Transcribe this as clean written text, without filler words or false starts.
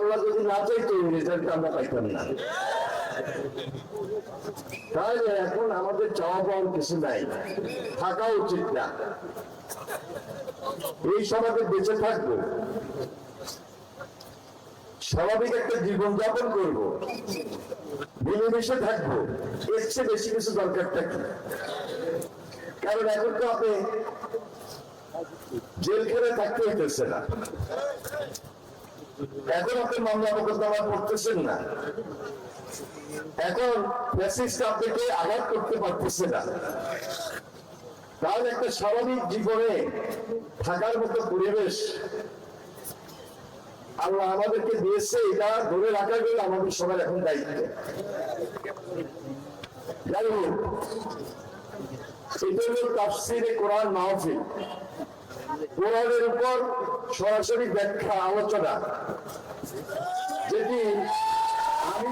আল্লাহ যদি না চাইতো রেজাল্ট আমরা পাইতাম না। তাহলে এখন আমাদের চাওয়া পাওয়ার কিছু নাই, থাকা উচিত না। এই সমাজে বেঁচে থাকবো, স্বাভাবিক একটা জীবনযাপন করবো, মিলেমিশে থাকবো, এর চেয়ে বেশি কিছু দরকারটা কি? কারণ এখন তো আপনি জেলখানে থাকতে হইতেছে না, এখন আপনি মামলা মোকদ্দমা করতেছেন না, এখন ফ্যাসিস্ট আপনাকে আঘাত করতে পারতেছে না। তাহলে একটা স্বাভাবিক জীবনে থাকার মতো পরিবেশ আল্লাহ আমাদেরকে দিয়েছে, এটা ধরে রাখা গেলে আমাদের সবার এখন দায়িত্ব। যাই হোক, এটা হল তাফসিরে কোরআন মাহফিল, কোরআনের উপর সরাসরি ব্যাখ্যা আলোচনা, যেটি আমি